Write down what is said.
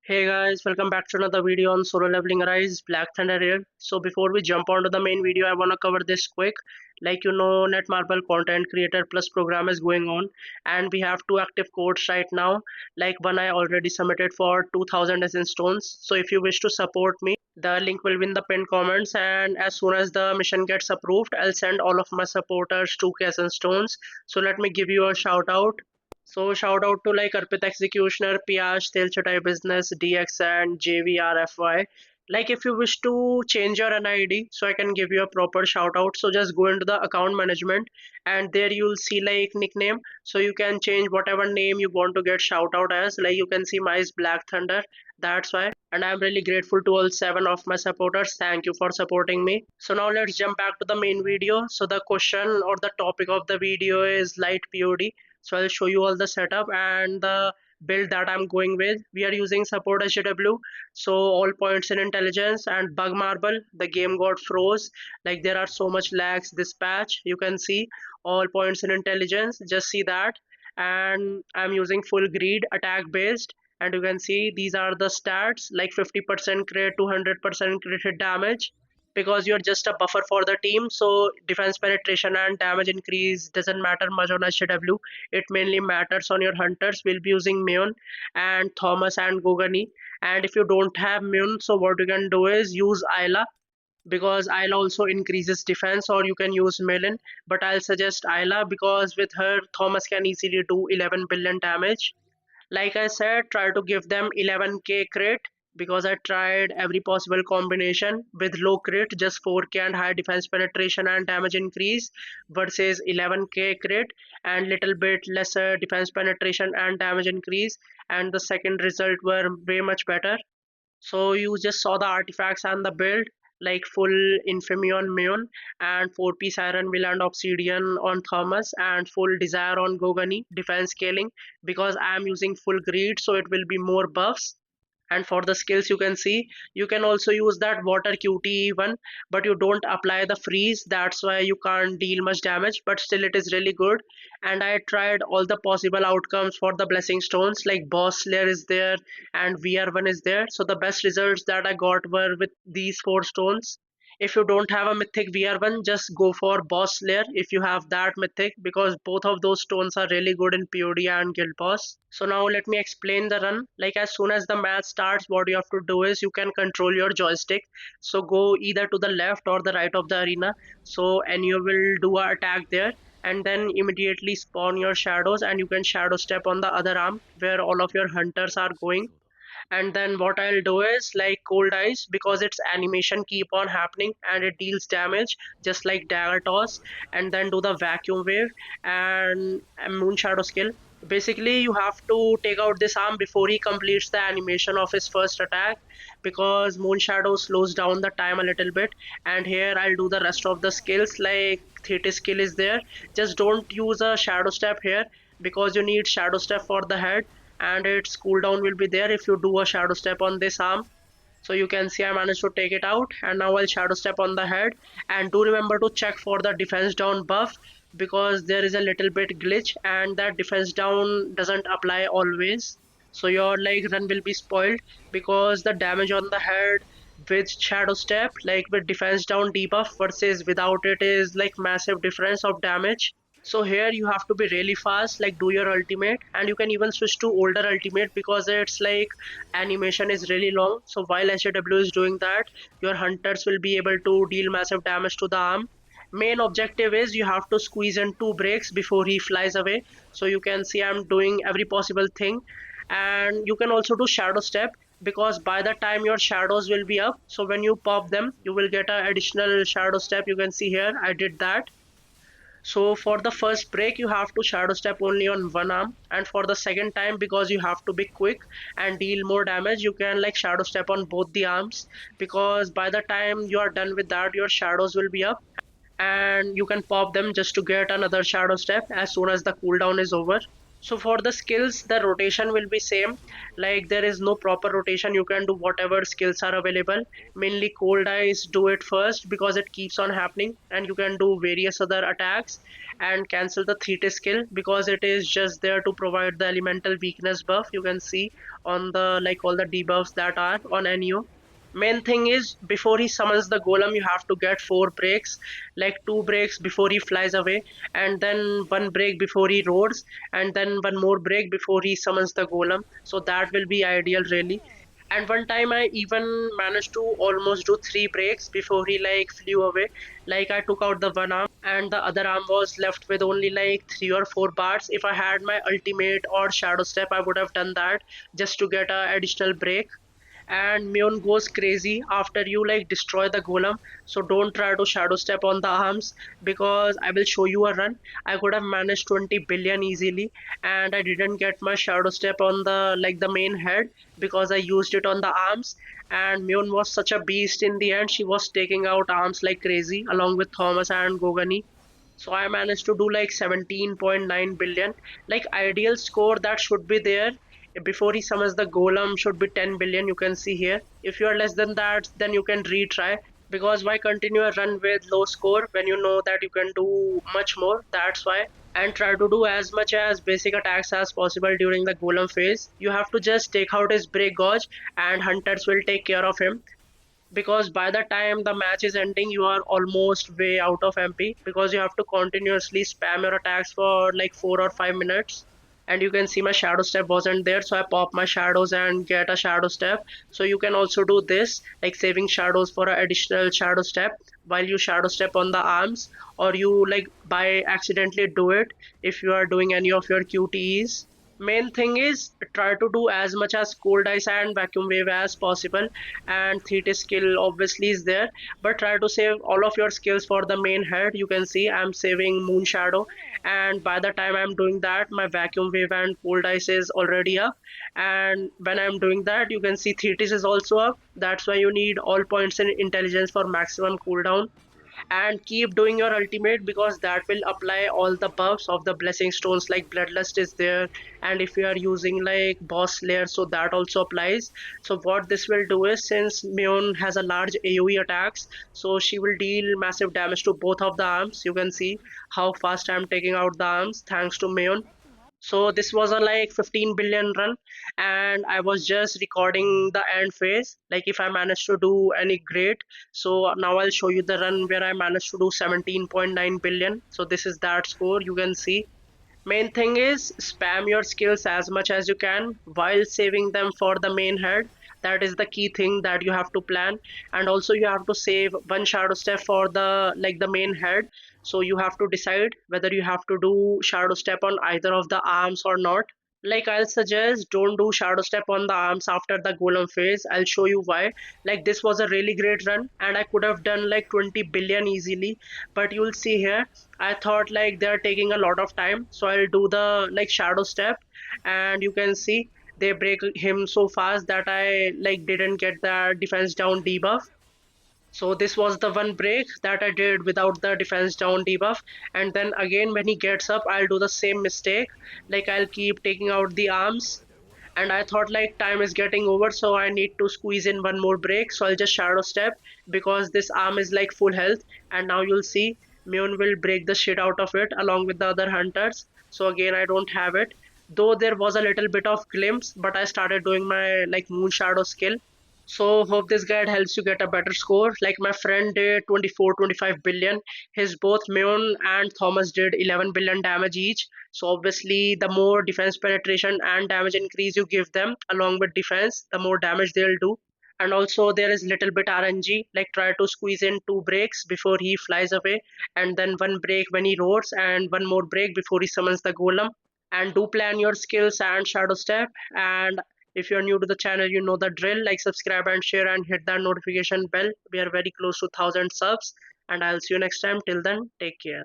Hey guys, welcome back to another video on Solo Leveling Arise, Black Thunder here. So before we jump onto the main video, I want to cover this quick. Netmarble Content Creator Plus program is going on and we have two active codes right now. Like one I already submitted for 2000 Essence Stones. So if you wish to support me, the link will be in the pinned comments, and as soon as the mission gets approved, I'll send all of my supporters 2k Essence Stones. So let me give you a shout out. So shout out to like Arpit Executioner, Piyash, Tel Chatai Business, DX and JVRFY. Like if you wish to change your NID, so I can give you a proper shout out. So just go into the account management and there you'll see like nickname. So you can change whatever name you want to get shout out as. Like you can see my is Black Thunder. That's why. And I'm really grateful to all 7 of my supporters. Thank you for supporting me. So now let's jump back to the main video. So the question or the topic of the video is light POD. So I'll show you all the setup and the build that I'm going with. We are using support SJW, so all points in intelligence and bug marble. The game got froze, like there are so much lags this patch. You can see all points in intelligence, just see that. And I'm using full greed attack based, and you can see these are the stats like 50% crit, 200% crit hit damage, because you're just a buffer for the team. So defense penetration and damage increase doesn't matter much on HW. It mainly matters on your hunters. We'll be using Meon and Thomas and Gogani. And if you don't have Meon, so what you can do is use Ayla, because Ayla also increases defense, or you can use Melon. But I'll suggest Ayla because with her, Thomas can easily do 11 billion damage. Like I said, try to give them 11k crit, because I tried every possible combination with low crit, just 4k and high defense penetration and damage increase, versus 11k crit and little bit lesser defense penetration and damage increase, and the second result were way much better. So you just saw the artifacts and the build, like full infamy on Meon and 4-piece iron will and obsidian on Thomas and full desire on Gogani, defense scaling, because I am using full greed, so it will be more buffs. And for the skills, you can see you can also use that water QTE one, but you don't apply the freeze, that's why you can't deal much damage, but still it is really good. And I tried all the possible outcomes for the blessing stones, like boss slayer is there and VR1 is there. So the best results that I got were with these 4 stones. If you don't have a mythic VR1, just go for boss slayer if you have that mythic, because both of those stones are really good in POD and guild boss. So now let me explain the run. Like as soon as the match starts, what you have to do is you can control your joystick. So go either to the left or the right of the arena, so and you will do a attack there, and then immediately spawn your shadows, and you can shadow step on the other arm where all of your hunters are going. And then what I'll do is like cold ice, because its animation keep on happening and it deals damage just like dagger toss, and then do the vacuum wave and a moon shadow skill. Basically you have to take out this arm before he completes the animation of his first attack, because moon shadow slows down the time a little bit. And here I'll do the rest of the skills, like Thetis skill is there. Just don't use a shadow step here, because you need shadow step for the head, and its cooldown will be there if you do a shadow step on this arm. So you can see I managed to take it out, and now I'll shadow step on the head. And do remember to check for the defense down buff, because there is a little bit glitch and that defense down doesn't apply always. So your like run will be spoiled, because the damage on the head with shadow step, like with defense down debuff versus without it, is like massive difference of damage. So here you have to be really fast, like do your ultimate, and you can even switch to older ultimate, because it's like animation is really long. So while SJW is doing that, your hunters will be able to deal massive damage to the arm. Main objective is you have to squeeze in 2 breaks before he flies away. So you can see I'm doing every possible thing. And you can also do shadow step, because by the time your shadows will be up, so when you pop them you will get an additional shadow step. You can see here I did that. So for the first break you have to shadow step only on one arm, and for the second time, because you have to be quick and deal more damage, you can like shadow step on both the arms, because by the time you are done with that your shadows will be up, and you can pop them just to get another shadow step as soon as the cooldown is over. So for the skills, the rotation will be same. Like there is no proper rotation, you can do whatever skills are available. Mainly cold eyes, do it first because it keeps on happening, and you can do various other attacks. And cancel the 3T skill because it is just there to provide the elemental weakness buff. You can see on the like all the debuffs that are on NEO. Main thing is before he summons the golem you have to get 4 breaks, like 2 breaks before he flies away, and then 1 break before he roars, and then one more break before he summons the golem. So that will be ideal really. And one time I even managed to almost do 3 breaks before he like flew away. Like I took out the one arm and the other arm was left with only like 3 or 4 bars. If I had my ultimate or shadow step I would have done that just to get a additional break. And Mion goes crazy after you like destroy the golem. So don't try to shadow step on the arms because I will show you a run. I could have managed 20 billion easily, and I didn't get my shadow step on the like the main head because I used it on the arms. And Mion was such a beast in the end. She was taking out arms like crazy along with Thomas and Gogani. So I managed to do like 17.9 billion. Like ideal score that should be there before he summons the golem should be 10 billion. You can see here. If you are less than that, then you can retry. Because why continue a run with low score when you know that you can do much more? That's why. And try to do as much as basic attacks as possible during the golem phase. You have to just take out his break gauge and hunters will take care of him, because by the time the match is ending you are almost way out of MP because you have to continuously spam your attacks for like 4 or 5 minutes. And you can see my shadow step wasn't there, so I pop my shadows and get a shadow step. So you can also do this, like saving shadows for an additional shadow step while you shadow step on the arms, or you like by accidentally do it if you are doing any of your QTEs. Main thing is try to do as much as cold ice and vacuum wave as possible. And 3T skill obviously is there, but try to save all of your skills for the main head. You can see I'm saving moon shadow, and by the time I'm doing that my vacuum wave and cold ice is already up. And when I'm doing that you can see 3T is also up. That's why you need all points in intelligence for maximum cooldown. And keep doing your ultimate because that will apply all the buffs of the blessing stones, like bloodlust is there. And if you are using like boss slayer, so that also applies. So what this will do is, since Mion has a large AoE attacks, so she will deal massive damage to both of the arms. You can see how fast I'm taking out the arms thanks to Mion. So this was a like 15 billion run, and I was just recording the end phase. Like if I managed to do any great. So now I'll show you the run where I managed to do 17.9 billion. So this is that score you can see. Main thing is spam your skills as much as you can while saving them for the main head. That is the key thing that you have to plan. And also you have to save one shadow step for the like the main head. So you have to decide whether you have to do shadow step on either of the arms or not. Like I'll suggest don't do shadow step on the arms after the golem phase. I'll show you why. Like this was a really great run and I could have done like 20 billion easily, but you'll see here I thought like they're taking a lot of time, so I'll do the like shadow step. And you can see they break him so fast that I like didn't get the defense down debuff. So this was the one break that I did without the defense down debuff. And then again when he gets up I'll do the same mistake. Like I'll keep taking out the arms, and I thought like time is getting over, so I need to squeeze in one more break. So I'll just shadow step because this arm is like full health. And now you'll see Myun will break the shit out of it along with the other hunters. So again I don't have it. Though there was a little bit of glimpse, but I started doing my like moon shadow skill. So hope this guide helps you get a better score. Like my friend did 24, 25 billion. His both Meon and Thomas did 11 billion damage each. So obviously the more defense penetration and damage increase you give them along with defense, the more damage they'll do. And also there is little bit RNG, like try to squeeze in 2 breaks before he flies away, and then one break when he roars, and one more break before he summons the golem. And do plan your skills and shadow step. And if you're new to the channel, you know the drill. Like, subscribe and share and hit that notification bell. We are very close to 1,000 subs. And I'll see you next time. Till then, take care.